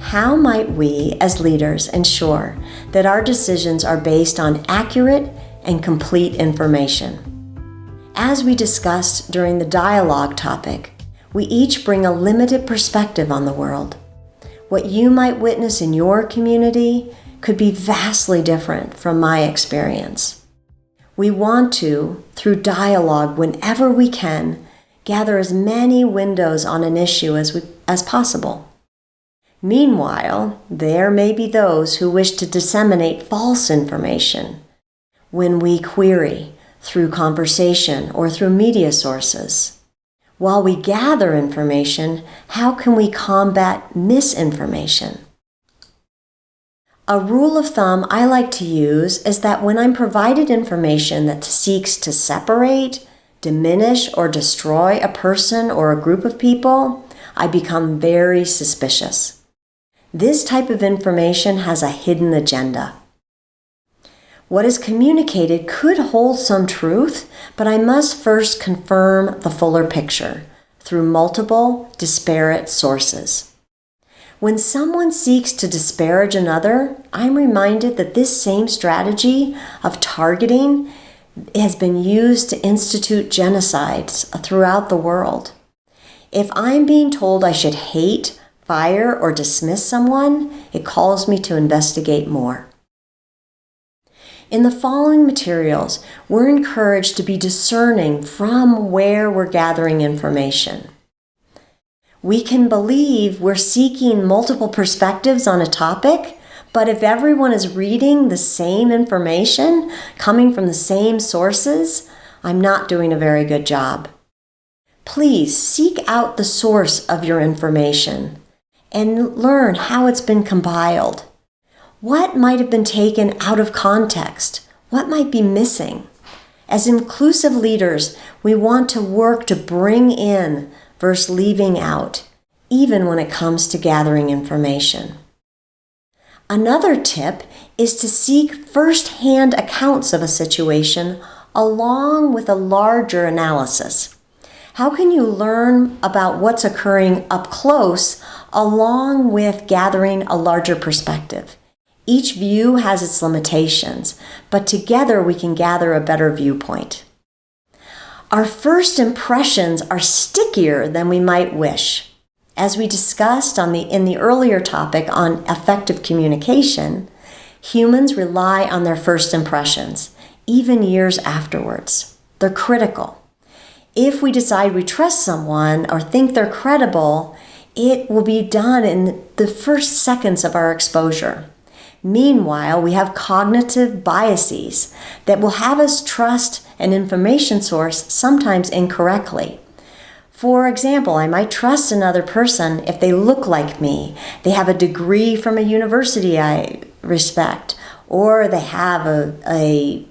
How might we, as leaders, ensure that our decisions are based on accurate and complete information? As we discussed during the dialogue topic, we each bring a limited perspective on the world. What you might witness in your community could be vastly different from my experience. We want to, through dialogue whenever we can, gather as many windows on an issue as possible. Meanwhile, there may be those who wish to disseminate false information when we query through conversation or through media sources. While we gather information, how can we combat misinformation? A rule of thumb I like to use is that when I'm provided information that seeks to separate, diminish, or destroy a person or a group of people, I become very suspicious. This type of information has a hidden agenda. What is communicated could hold some truth, but I must first confirm the fuller picture through multiple, disparate sources. When someone seeks to disparage another, I'm reminded that this same strategy of targeting has been used to institute genocides throughout the world. If I'm being told I should hate, fire, or dismiss someone, it calls me to investigate more. In the following materials, we're encouraged to be discerning from where we're gathering information. We can believe we're seeking multiple perspectives on a topic, but if everyone is reading the same information coming from the same sources, I'm not doing a very good job. Please seek out the source of your information and learn how it's been compiled. What might have been taken out of context? What might be missing? As inclusive leaders, we want to work to bring in versus leaving out, even when it comes to gathering information. Another tip is to seek first-hand accounts of a situation along with a larger analysis. How can you learn about what's occurring up close along with gathering a larger perspective? Each view has its limitations, but together we can gather a better viewpoint. Our first impressions are stickier than we might wish. As we discussed in the earlier topic on effective communication, humans rely on their first impressions, even years afterwards. They're critical. If we decide we trust someone or think they're credible, it will be done in the first seconds of our exposure. Meanwhile, we have cognitive biases that will have us trust an information source sometimes incorrectly. For example, I might trust another person if they look like me, they have a degree from a university I respect, or they have a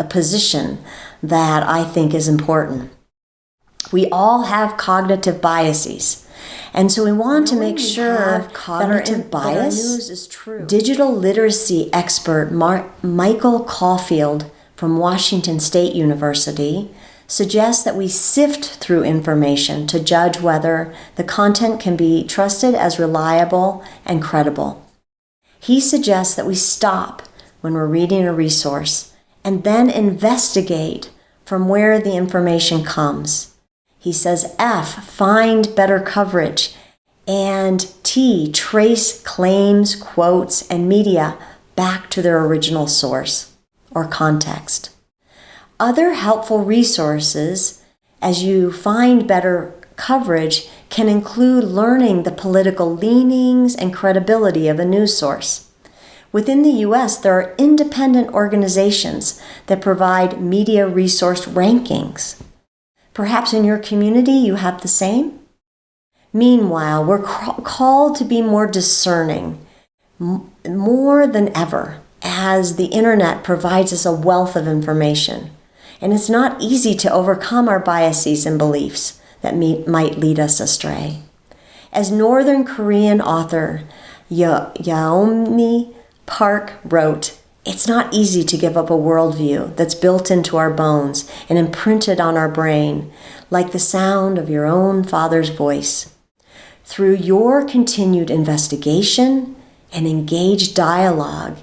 position that I think is important. We all have cognitive biases. And so we want to make sure that our news is true. Digital literacy expert Michael Caulfield from Washington State University suggests that we sift through information to judge whether the content can be trusted as reliable and credible. He suggests that we stop when we're reading a resource and then investigate from where the information comes. He says F, find better coverage, and T, trace claims, quotes, and media back to their original source or context. Other helpful resources as you find better coverage can include learning the political leanings and credibility of a news source. Within the U.S., there are independent organizations that provide media resource rankings. Perhaps in your community you have the same? Meanwhile, we're called to be more discerning, more than ever, as the internet provides us a wealth of information. And it's not easy to overcome our biases and beliefs that might lead us astray. As Northern Korean author Yeonmi Park wrote, "It's not easy to give up a worldview that's built into our bones and imprinted on our brain, like the sound of your own Father's voice. Through your continued investigation and engaged dialogue,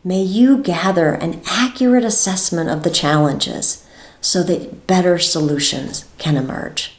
may you gather an accurate assessment of the challenges so that better solutions can emerge.